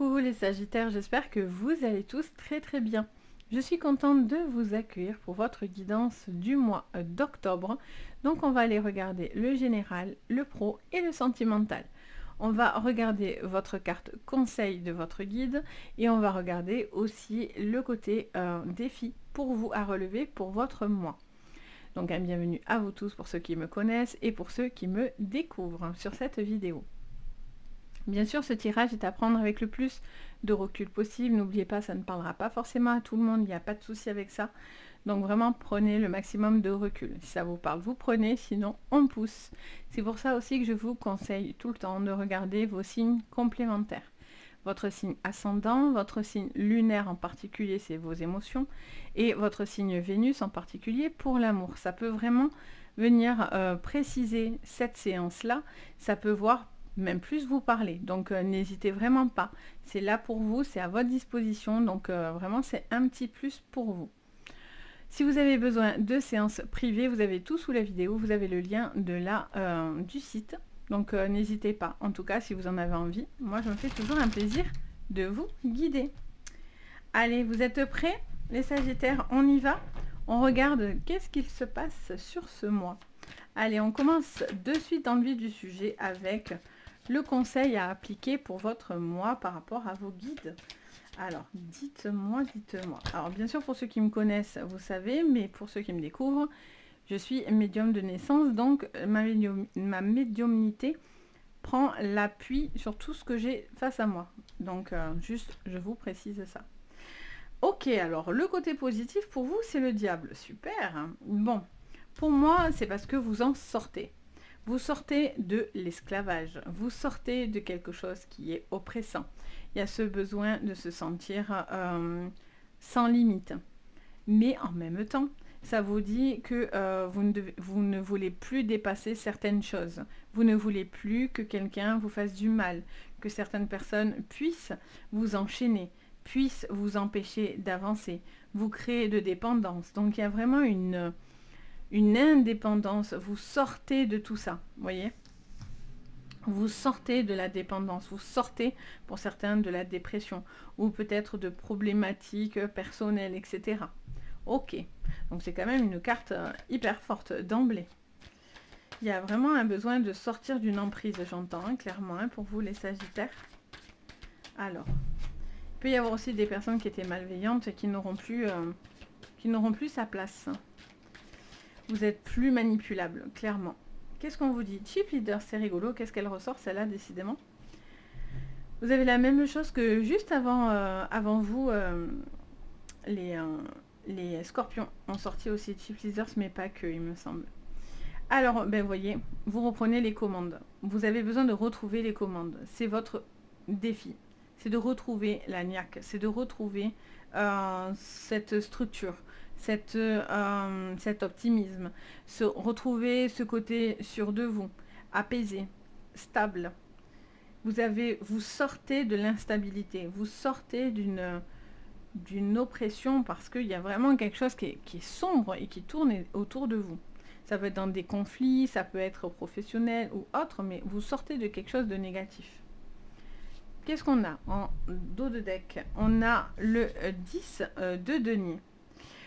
Coucou les Sagittaires, j'espère que vous allez tous très bien. Je suis contente de vous accueillir pour votre guidance du mois d'octobre. Donc on va aller regarder le général, le pro et le sentimental. On va regarder votre carte conseil de votre guide et on va regarder aussi le côté défi pour vous à relever pour votre mois. Donc un bienvenue à vous tous pour ceux qui me connaissent et pour ceux qui me découvrent sur cette vidéo. Bien sûr, ce tirage est à prendre avec le plus de recul possible. N'oubliez pas, ça ne parlera pas forcément à tout le monde, il n'y a pas de souci avec ça. Donc vraiment, prenez le maximum de recul. Si ça vous parle, vous prenez, sinon on pousse. C'est pour ça aussi que je vous conseille tout le temps de regarder vos signes complémentaires. Votre signe ascendant, votre signe lunaire en particulier, c'est vos émotions, et votre signe Vénus en particulier pour l'amour. Ça peut vraiment venir préciser cette séance-là. Ça peut même plus vous parler, donc n'hésitez vraiment pas, c'est là pour vous, c'est à votre disposition, donc vraiment c'est un petit plus pour vous. Si vous avez besoin de séances privées, vous avez tout sous la vidéo, vous avez le lien du site, donc n'hésitez pas, en tout cas si vous en avez envie, moi je me fais toujours un plaisir de vous guider. Allez, vous êtes prêts les Sagittaires, on y va, on regarde qu'est-ce qu'il se passe sur ce mois. Allez, on commence de suite dans le vif du sujet avec le conseil à appliquer pour votre mois par rapport à vos guides. Alors, dites-moi. Alors, bien sûr, pour ceux qui me connaissent, vous savez, mais pour ceux qui me découvrent, je suis médium de naissance, donc ma médiumnité prend l'appui sur tout ce que j'ai face à moi. Donc, juste, je vous précise ça. Ok, alors, le côté positif pour vous, c'est le diable. Super. Bon, pour moi, c'est parce que vous en sortez. Vous sortez de l'esclavage, vous sortez de quelque chose qui est oppressant. Il y a ce besoin de se sentir sans limite. Mais en même temps, ça vous dit que vous ne voulez plus dépasser certaines choses. Vous ne voulez plus que quelqu'un vous fasse du mal, que certaines personnes puissent vous enchaîner, puissent vous empêcher d'avancer, vous créer de dépendance. Donc il y a vraiment une indépendance, vous sortez de tout ça, voyez, vous sortez de la dépendance, vous sortez pour certains de la dépression ou peut-être de problématiques personnelles, etc. Ok, donc c'est quand même une carte hyper forte d'emblée. Il y a vraiment un besoin de sortir d'une emprise, j'entends, clairement, pour vous les Sagittaires. Alors, il peut y avoir aussi des personnes qui étaient malveillantes et qui n'auront plus sa place. Vous êtes plus manipulable, clairement. Qu'est-ce qu'on vous dit? Chip Leader, c'est rigolo. Qu'est-ce qu'elle ressort, celle-là, décidément? Vous avez la même chose que juste avant vous, les scorpions ont sorti aussi Chip Leaders, mais pas que, il me semble. Alors, ben voyez, vous reprenez les commandes. Vous avez besoin de retrouver les commandes. C'est votre défi. C'est de retrouver la niaque. C'est de retrouver cette structure. Cet optimisme, retrouver ce côté sûr de vous, apaisé, stable. Vous sortez de l'instabilité, vous sortez d'une oppression parce qu'il y a vraiment quelque chose qui est sombre et qui tourne autour de vous. Ça peut être dans des conflits, ça peut être professionnel ou autre, mais vous sortez de quelque chose de négatif. Qu'est-ce qu'on a en dos de deck? On a le 10 de denier.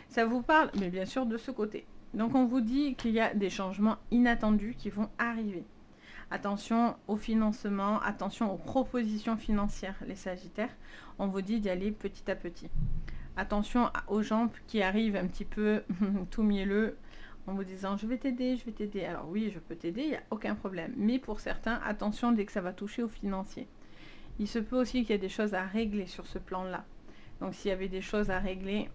Ça vous parle, mais bien sûr de ce côté. Donc on vous dit qu'il y a des changements inattendus qui vont arriver. Attention au financement, attention aux propositions financières, les Sagittaires. On vous dit d'y aller petit à petit. Attention aux gens qui arrivent un petit peu tout mielleux en vous disant je vais t'aider. Alors oui, je peux t'aider, il n'y a aucun problème. Mais pour certains, attention dès que ça va toucher au financier. Il se peut aussi qu'il y ait des choses à régler sur ce plan-là. Donc s'il y avait des choses à régler,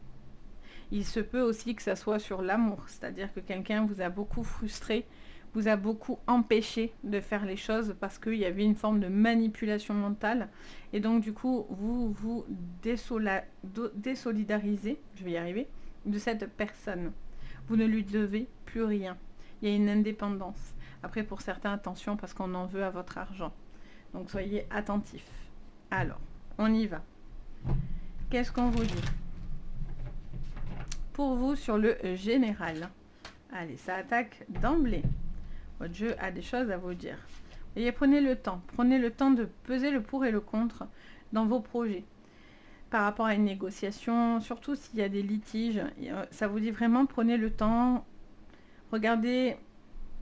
il se peut aussi que ça soit sur l'amour, c'est-à-dire que quelqu'un vous a beaucoup frustré, vous a beaucoup empêché de faire les choses parce qu'il y avait une forme de manipulation mentale. Et donc du coup, vous vous désolidarisez, je vais y arriver, de cette personne. Vous ne lui devez plus rien. Il y a une indépendance. Après, pour certains, attention parce qu'on en veut à votre argent. Donc soyez attentifs. Alors, on y va. Qu'est-ce qu'on vous dit pour vous sur le général? Allez, ça attaque d'emblée. Votre jeu a des choses à vous dire. Et prenez le temps de peser le pour et le contre dans vos projets. Par rapport à une négociation, surtout s'il y a des litiges, ça vous dit vraiment prenez le temps, regardez,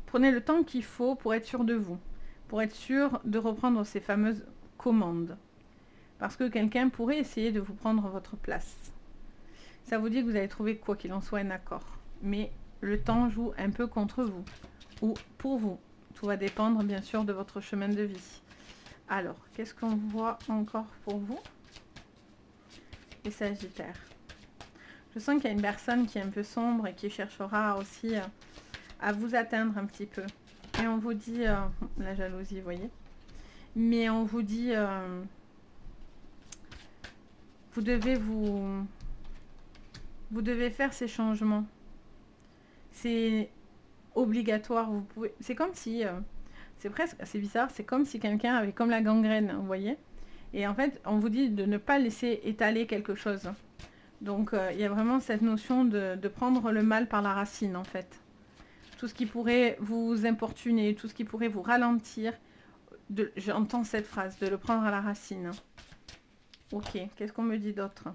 prenez le temps qu'il faut pour être sûr de vous, pour être sûr de reprendre ces fameuses commandes. Parce que quelqu'un pourrait essayer de vous prendre votre place. Ça vous dit que vous allez trouver quoi qu'il en soit un accord. Mais le temps joue un peu contre vous, ou pour vous. Tout va dépendre bien sûr de votre chemin de vie. Alors, qu'est-ce qu'on voit encore pour vous, les Sagittaires? Je sens qu'il y a une personne qui est un peu sombre et qui cherchera aussi à vous atteindre un petit peu. Et on vous dit, la jalousie, vous voyez. Mais on vous dit, vous devez faire ces changements. C'est obligatoire. Vous pouvez. C'est comme si, c'est presque, c'est bizarre. C'est comme si quelqu'un avait comme la gangrène, vous voyez. Et en fait, on vous dit de ne pas laisser étaler quelque chose. Donc, il y a vraiment cette notion de prendre le mal par la racine, en fait. Tout ce qui pourrait vous importuner, tout ce qui pourrait vous ralentir, j'entends cette phrase, de le prendre à la racine. Ok, qu'est-ce qu'on me dit d'autre?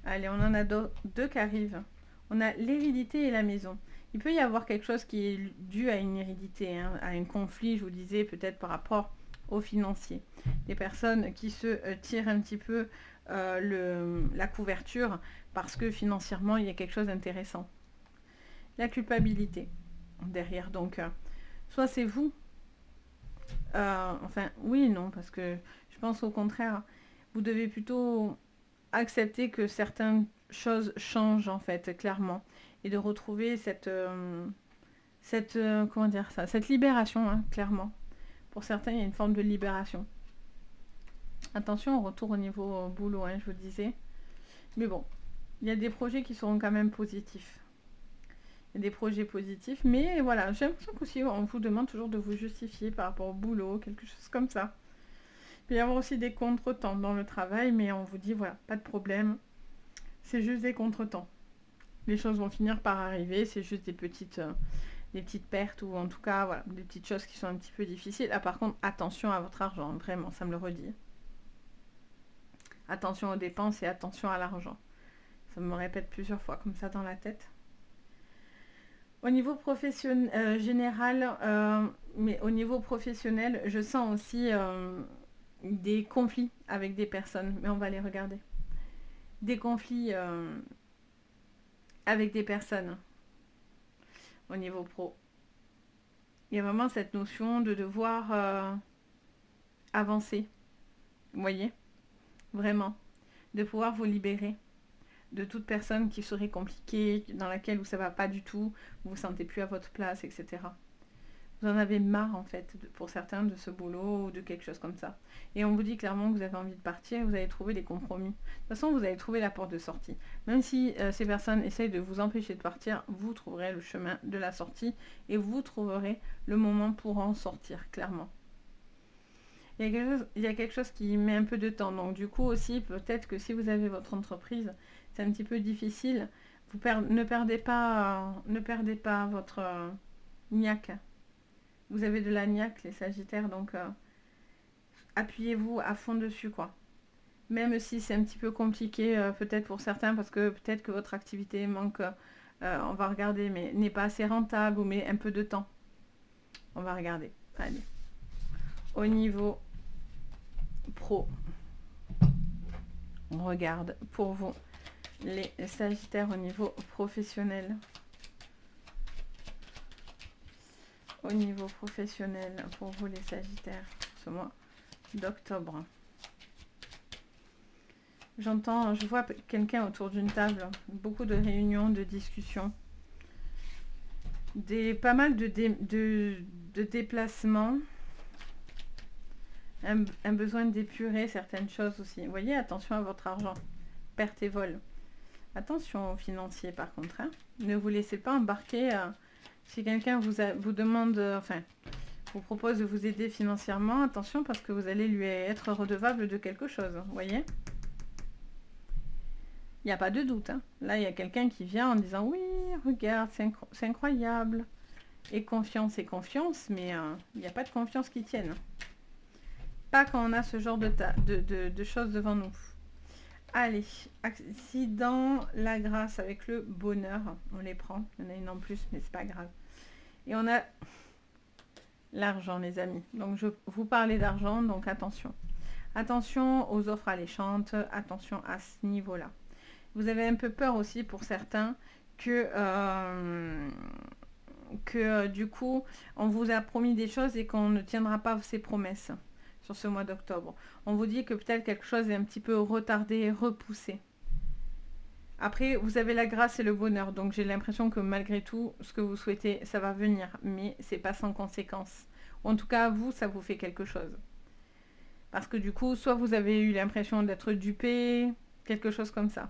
Allez, on en a deux qui arrivent. On a l'hérédité et la maison. Il peut y avoir quelque chose qui est dû à une hérédité, hein, à un conflit, je vous disais, peut-être par rapport aux financiers. Des personnes qui se tirent un petit peu la couverture parce que financièrement, il y a quelque chose d'intéressant. La culpabilité derrière, donc, soit c'est vous, enfin, oui et non, parce que je pense au contraire, vous devez plutôt accepter que certaines choses changent, en fait, clairement, et de retrouver comment dire ça, cette libération, hein, clairement. Pour certains, il y a une forme de libération. Attention, on retourne au niveau boulot, hein, je vous disais. Mais bon, il y a des projets qui seront quand même positifs. Il y a des projets positifs, mais voilà, j'ai l'impression qu'aussi on vous demande toujours de vous justifier par rapport au boulot, quelque chose comme ça. Il peut y avoir aussi des contretemps dans le travail, mais on vous dit, voilà, pas de problème, c'est juste des contretemps. Les choses vont finir par arriver, c'est juste des petites pertes, ou en tout cas, voilà, des petites choses qui sont un petit peu difficiles. Ah, par contre, attention à votre argent, vraiment, ça me le redit. Attention aux dépenses et attention à l'argent. Ça me répète plusieurs fois comme ça dans la tête. Au niveau professionnel, général, mais au niveau professionnel, je sens aussi des conflits avec des personnes, mais on va les regarder. Des conflits avec des personnes au niveau pro. Il y a vraiment cette notion de devoir avancer, vous voyez, vraiment, de pouvoir vous libérer de toute personne qui serait compliquée, dans laquelle où ça va pas du tout, vous vous sentez plus à votre place, etc. Vous en avez marre, en fait, pour certains, de ce boulot ou de quelque chose comme ça. Et on vous dit clairement que vous avez envie de partir, vous allez trouver des compromis. De toute façon, vous allez trouver la porte de sortie. Même si ces personnes essayent de vous empêcher de partir, vous trouverez le chemin de la sortie et vous trouverez le moment pour en sortir, clairement. Il y a quelque chose qui met un peu de temps. Donc du coup aussi, peut-être que si vous avez votre entreprise, c'est un petit peu difficile. Ne perdez pas votre niaque. Vous avez de la niaque, les Sagittaires, donc appuyez-vous à fond dessus, quoi. Même si c'est un petit peu compliqué, peut-être pour certains, parce que peut-être que votre activité manque, on va regarder, mais n'est pas assez rentable ou met un peu de temps. On va regarder. Allez. Au niveau pro, on regarde pour vous les Sagittaires au niveau professionnel. Au niveau professionnel, pour vous les Sagittaires, ce mois d'octobre. Je vois quelqu'un autour d'une table, beaucoup de réunions, de discussions, pas mal de déplacements, un besoin d'épurer certaines choses aussi. Vous voyez, attention à votre argent, perte et vol. Attention aux financiers par contre, hein. Ne vous laissez pas embarquer si quelqu'un vous demande, vous propose de vous aider financièrement, attention parce que vous allez lui être redevable de quelque chose, vous voyez. Il n'y a pas de doute, hein. Là, il y a quelqu'un qui vient en disant, oui, regarde, c'est incroyable. Et confiance, mais il n'y a pas de confiance qui tienne. pas quand on a ce genre de choses devant nous. Allez, accident, la grâce avec le bonheur. On les prend. Il y en a une en plus, mais c'est pas grave. Et on a l'argent, les amis. Donc, je vous parlais d'argent, donc attention. Attention aux offres alléchantes. Attention à ce niveau-là. Vous avez un peu peur aussi pour certains que du coup, on vous a promis des choses et qu'on ne tiendra pas ses promesses sur ce mois d'octobre. On vous dit que peut-être quelque chose est un petit peu retardé, repoussé. Après, vous avez la grâce et le bonheur, donc j'ai l'impression que malgré tout, ce que vous souhaitez, ça va venir, mais c'est pas sans conséquence. Ou en tout cas, vous, ça vous fait quelque chose. Parce que du coup, soit vous avez eu l'impression d'être dupé, quelque chose comme ça.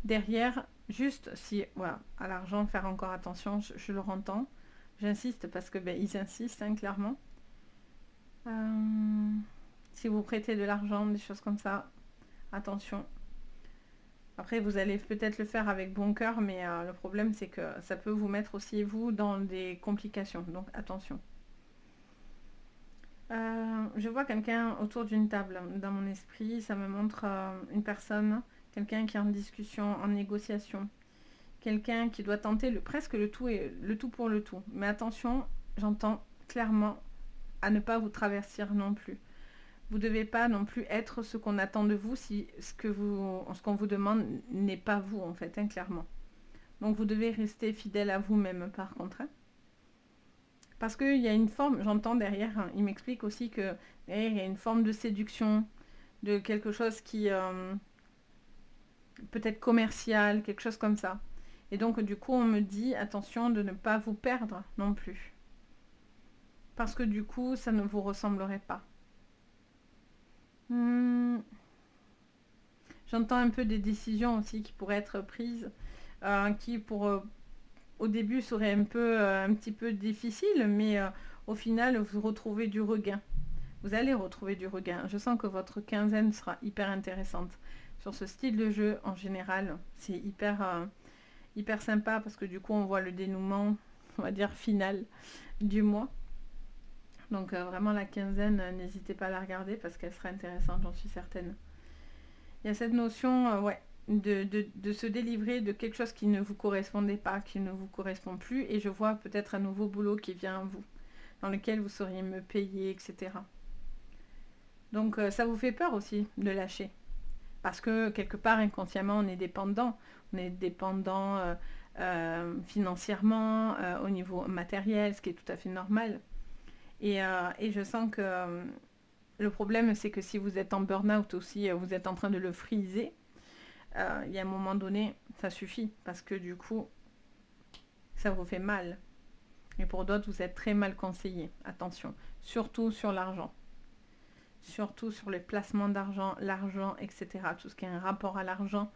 Derrière, juste si, voilà, à l'argent, faire encore attention, je leur entends. J'insiste parce que ils insistent, hein, clairement. Si vous prêtez de l'argent, des choses comme ça, attention. Après, vous allez peut-être le faire avec bon cœur, mais le problème, c'est que ça peut vous mettre aussi, vous, dans des complications. Donc, attention. Je vois quelqu'un autour d'une table. Dans mon esprit, ça me montre une personne, quelqu'un qui est en discussion, en négociation. Quelqu'un qui doit tenter presque le tout et le tout pour le tout. Mais attention, j'entends clairement à ne pas vous traverser non plus. Vous ne devez pas non plus être ce qu'on attend de vous si ce qu'on vous demande n'est pas vous, en fait, hein, clairement. Donc, vous devez rester fidèle à vous-même, par contre. Hein. Parce qu'il y a une forme, j'entends derrière, hein, il m'explique aussi que derrière, il y a une forme de séduction, de quelque chose qui peut-être commercial, quelque chose comme ça. Et donc, du coup, on me dit, attention de ne pas vous perdre non plus. Parce que du coup, ça ne vous ressemblerait pas. J'entends un peu des décisions aussi qui pourraient être prises, qui au début seraient un petit peu difficiles, mais au final, vous retrouvez du regain. Vous allez retrouver du regain. Je sens que votre quinzaine sera hyper intéressante. Sur ce style de jeu, en général, c'est hyper sympa parce que du coup, on voit le dénouement, on va dire, final du mois. Donc vraiment la quinzaine, n'hésitez pas à la regarder parce qu'elle sera intéressante, j'en suis certaine. Il y a cette notion de se délivrer de quelque chose qui ne vous correspondait pas, qui ne vous correspond plus. Et je vois peut-être un nouveau boulot qui vient à vous, dans lequel vous sauriez me payer, etc. Donc ça vous fait peur aussi de lâcher. Parce que quelque part, inconsciemment, on est dépendant. On est dépendant financièrement, au niveau matériel, ce qui est tout à fait normal. Et je sens que le problème, c'est que si vous êtes en burn-out aussi, vous êtes en train de le friser, il y a un moment donné, ça suffit. Parce que du coup, ça vous fait mal. Et pour d'autres, vous êtes très mal conseillé. Attention, surtout sur l'argent. Surtout sur les placements d'argent, l'argent, etc. Tout ce qui a un rapport à l'argent,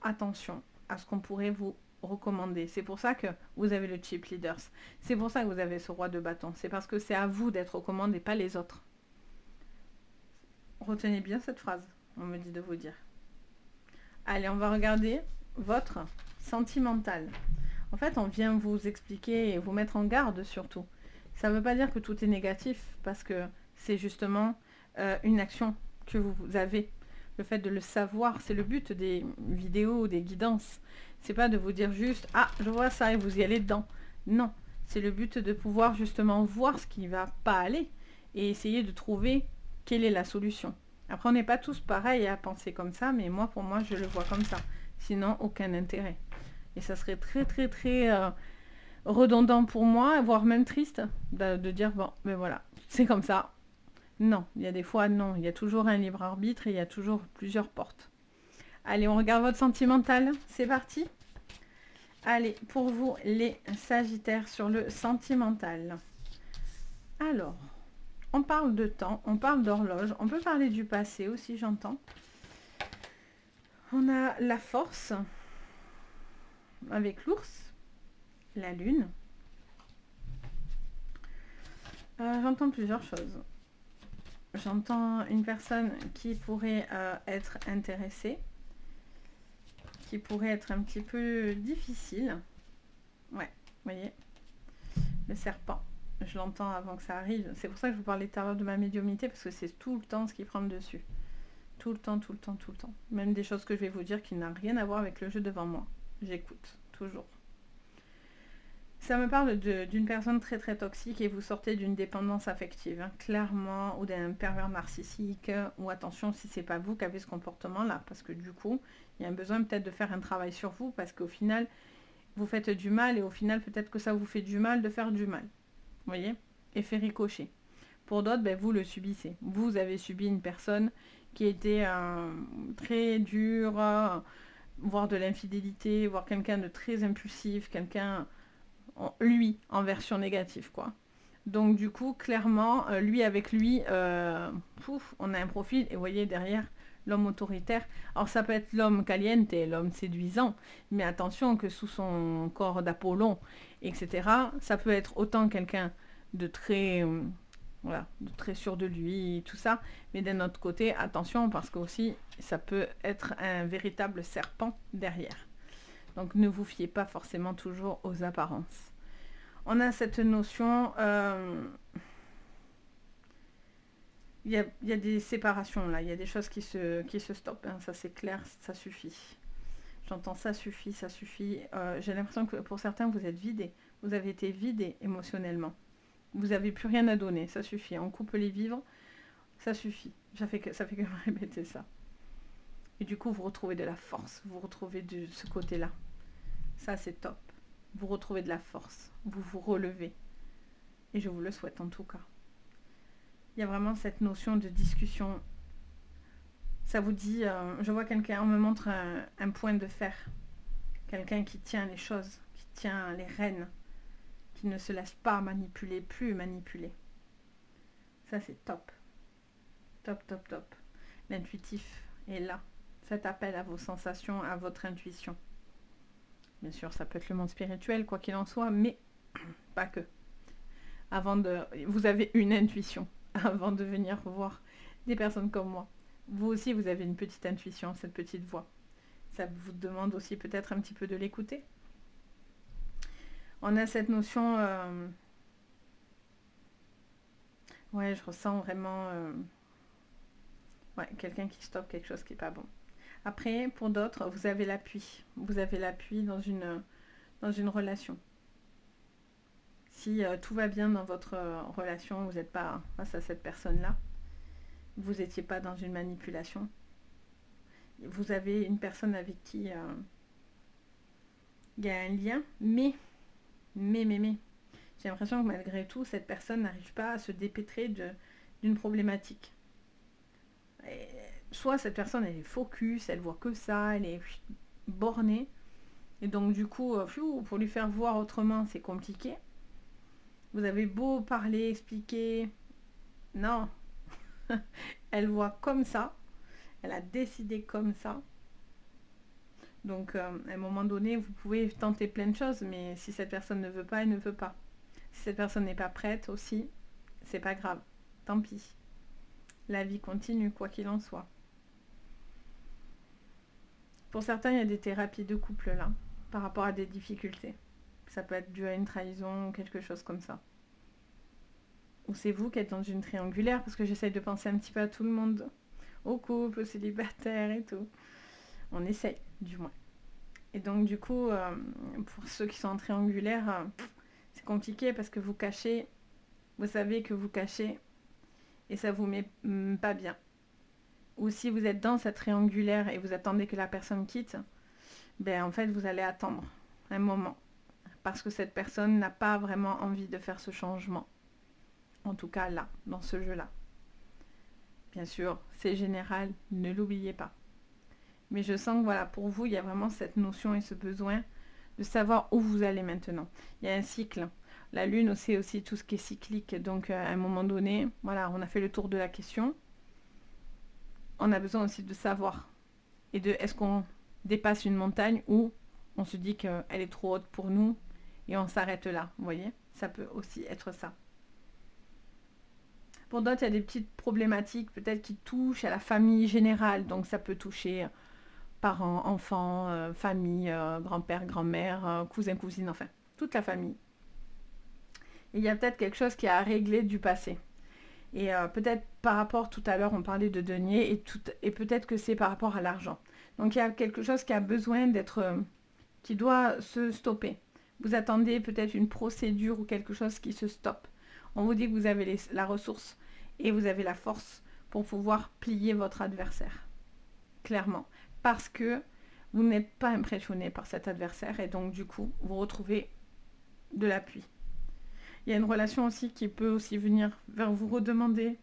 attention à ce qu'on pourrait vous recommander. C'est pour ça que vous avez le Cheap Leaders. C'est pour ça que vous avez ce roi de bâton. C'est parce que c'est à vous d'être recommandé, pas les autres. Retenez bien cette phrase, on me dit de vous dire. Allez, on va regarder votre sentimental. En fait, on vient vous expliquer et vous mettre en garde surtout. Ça ne veut pas dire que tout est négatif, parce que c'est justement une action que vous avez. Le fait de le savoir, c'est le but des vidéos, des guidances. C'est pas de vous dire juste « Ah, je vois ça » et vous y allez dedans. Non, c'est le but de pouvoir justement voir ce qui ne va pas aller et essayer de trouver quelle est la solution. Après, on n'est pas tous pareils à penser comme ça, mais moi, pour moi, je le vois comme ça. Sinon, aucun intérêt. Et ça serait très, très, très redondant pour moi, voire même triste, de dire « Bon, ben voilà, c'est comme ça ». Non, il y a des fois, non. Il y a toujours un libre arbitre et il y a toujours plusieurs portes. Allez, on regarde votre sentimental. C'est parti. Allez, pour vous, les Sagittaires sur le sentimental. Alors, on parle de temps, on parle d'horloge. On peut parler du passé aussi, j'entends. On a la force avec l'ours, la lune. J'entends plusieurs choses. J'entends une personne qui pourrait être intéressée, qui pourrait être un petit peu difficile. Ouais, vous voyez, le serpent. je l'entends avant que ça arrive. C'est pour ça que je vous parlais tout à l'heure de ma médiumnité, parce que c'est tout le temps ce qui prend le dessus. Tout le temps, tout le temps, tout le temps. Même des choses que je vais vous dire qui n'ont rien à voir avec le jeu devant moi. J'écoute, toujours. Ça me parle d'une personne très très toxique et vous sortez d'une dépendance affective, hein, clairement, ou d'un pervers narcissique, ou attention si c'est pas vous qui avez ce comportement-là, parce que du coup, il y a un besoin peut-être de faire un travail sur vous, parce qu'au final, vous faites du mal, et au final, peut-être que ça vous fait du mal de faire du mal. Vous voyez? Effet ricochet. Pour d'autres, ben, vous le subissez. Vous avez subi une personne qui était très dure, voire de l'infidélité, voire quelqu'un de très impulsif, quelqu'un, lui, en version négative, quoi. Donc du coup, clairement, lui avec lui, on a un profil, et vous voyez derrière, l'homme autoritaire. Alors ça peut être l'homme caliente, l'homme séduisant, mais attention que sous son corps d'Apollon, etc., ça peut être autant quelqu'un de très... voilà, de très sûr de lui, tout ça. Mais d'un autre côté, attention, parce que aussi, ça peut être un véritable serpent derrière. Donc ne vous fiez pas forcément toujours aux apparences. On a cette notion... il y a des séparations là, il y a des choses qui se stoppent, hein, ça c'est clair, ça suffit. J'entends ça suffit, ça suffit. J'ai l'impression que pour certains, vous êtes vidés. Vous avez été vidés émotionnellement. Vous n'avez plus rien à donner, ça suffit. On coupe les vivres, ça suffit. Ça fait que répéter ça. Et du coup, vous retrouvez de la force, vous retrouvez de ce côté-là. Ça, c'est top. Vous retrouvez de la force, vous vous relevez. Et je vous le souhaite en tout cas. Il y a vraiment cette notion de discussion. Ça vous dit, je vois quelqu'un, on me montre un point de fer. Quelqu'un qui tient les choses, qui tient les rênes, qui ne se laisse pas manipuler, plus manipuler. Ça, c'est top. Top, top, top. L'intuitif est là. Faites appel à vos sensations, à votre intuition. Bien sûr, ça peut être le monde spirituel, quoi qu'il en soit, mais pas que. Vous avez une intuition avant de venir voir des personnes comme moi. Vous aussi, vous avez une petite intuition, cette petite voix. Ça vous demande aussi peut-être un petit peu de l'écouter. On a cette notion... ouais, je ressens vraiment... ouais, quelqu'un qui stoppe quelque chose qui n'est pas bon. Après, pour d'autres, vous avez l'appui. Vous avez l'appui dans une relation. Si tout va bien dans votre relation, vous n'êtes pas face à cette personne-là, vous n'étiez pas dans une manipulation, vous avez une personne avec qui il y a un lien, mais, j'ai l'impression que malgré tout, cette personne n'arrive pas à se dépêtrer d'une problématique. Et soit cette personne, elle est focus, elle voit que ça, elle est bornée, et donc du coup, pour lui faire voir autrement, c'est compliqué. Vous avez beau parler, expliquer, non, elle voit comme ça, elle a décidé comme ça. Donc à un moment donné, vous pouvez tenter plein de choses, mais si cette personne ne veut pas, elle ne veut pas. Si cette personne n'est pas prête aussi, c'est pas grave, tant pis. La vie continue, quoi qu'il en soit. Pour certains, il y a des thérapies de couple là, par rapport à des difficultés. Ça peut être dû à une trahison ou quelque chose comme ça. Ou c'est vous qui êtes dans une triangulaire, parce que j'essaye de penser un petit peu à tout le monde, au couple, aux célibataires et tout. On essaye, du moins. Et donc du coup, pour ceux qui sont en triangulaire, c'est compliqué parce que vous cachez, vous savez que vous cachez, et ça vous met pas bien. Ou si vous êtes dans cette triangulaire et vous attendez que la personne quitte, ben en fait vous allez attendre un moment. Parce que cette personne n'a pas vraiment envie de faire ce changement. En tout cas là, dans ce jeu-là. Bien sûr, c'est général, ne l'oubliez pas. Mais je sens que voilà, pour vous, il y a vraiment cette notion et ce besoin de savoir où vous allez maintenant. Il y a un cycle. La Lune, c'est aussi tout ce qui est cyclique. Donc à un moment donné, voilà, on a fait le tour de la question. On a besoin aussi de savoir. Et de est-ce qu'on dépasse une montagne ou on se dit qu'elle est trop haute pour nous et on s'arrête là. Vous voyez? Ça peut aussi être ça. Pour d'autres, il y a des petites problématiques peut-être qui touchent à la famille générale. Donc ça peut toucher parents, enfants, famille, grand-père, grand-mère, cousins, cousines, enfin, toute la famille. Et il y a peut-être quelque chose qui est à régler du passé. Et peut-être par rapport, tout à l'heure, on parlait de denier, et peut-être que c'est par rapport à l'argent. Donc il y a quelque chose qui a besoin d'être, qui doit se stopper. Vous attendez peut-être une procédure ou quelque chose qui se stoppe. On vous dit que vous avez la ressource et vous avez la force pour pouvoir plier votre adversaire. Clairement. Parce que vous n'êtes pas impressionné par cet adversaire et donc du coup, vous retrouvez de l'appui. Il y a une relation aussi qui peut aussi venir vers vous redemander,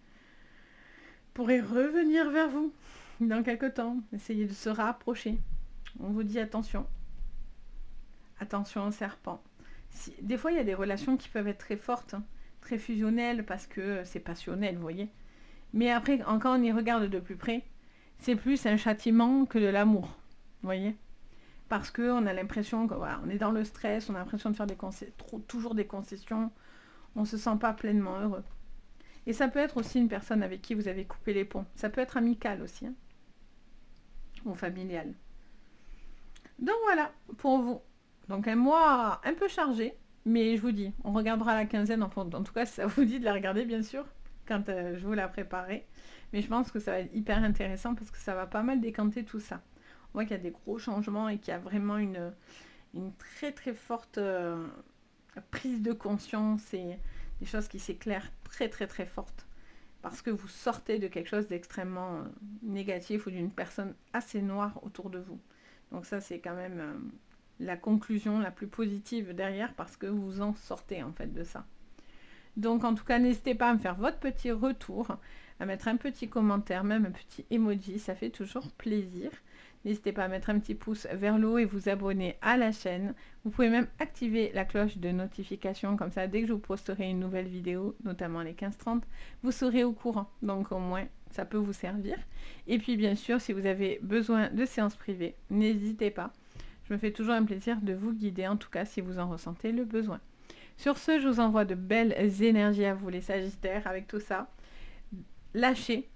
pourrait revenir vers vous dans quelque temps. Essayez de se rapprocher. On vous dit attention. Attention au serpent. Des fois, il y a des relations qui peuvent être très fortes, hein, très fusionnelles, parce que c'est passionnel, vous voyez. Mais après, quand on y regarde de plus près, c'est plus un châtiment que de l'amour, vous voyez. Parce qu'on a l'impression qu'on voilà, est dans le stress, on a l'impression de faire toujours des concessions, on ne se sent pas pleinement heureux. Et ça peut être aussi une personne avec qui vous avez coupé les ponts. Ça peut être amical aussi, hein, ou familial. Donc voilà, pour vous. Donc un mois un peu chargé, mais je vous dis, on regardera la quinzaine, en tout cas ça vous dit de la regarder bien sûr, quand je vous la préparerai. Mais je pense que ça va être hyper intéressant parce que ça va pas mal décanter tout ça. On voit qu'il y a des gros changements et qu'il y a vraiment une très très forte prise de conscience et des choses qui s'éclairent très très très fortes. Parce que vous sortez de quelque chose d'extrêmement négatif ou d'une personne assez noire autour de vous. Donc ça c'est quand même la conclusion la plus positive derrière parce que vous en sortez en fait de ça. Donc en tout cas, n'hésitez pas à me faire votre petit retour, à mettre un petit commentaire, même un petit emoji, ça fait toujours plaisir. N'hésitez pas à mettre un petit pouce vers le haut et vous abonner à la chaîne. Vous pouvez même activer la cloche de notification, comme ça dès que je vous posterai une nouvelle vidéo, notamment les 15-30, vous serez au courant. Donc au moins, ça peut vous servir. Et puis bien sûr, si vous avez besoin de séances privées, n'hésitez pas. Je me fais toujours un plaisir de vous guider, en tout cas si vous en ressentez le besoin. Sur ce, je vous envoie de belles énergies à vous les Sagittaires avec tout ça. Lâchez.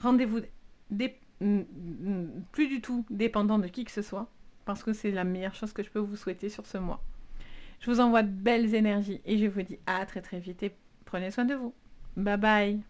Rendez-vous plus du tout dépendant de qui que ce soit, parce que c'est la meilleure chose que je peux vous souhaiter sur ce mois. Je vous envoie de belles énergies et je vous dis à très très vite et prenez soin de vous. Bye bye.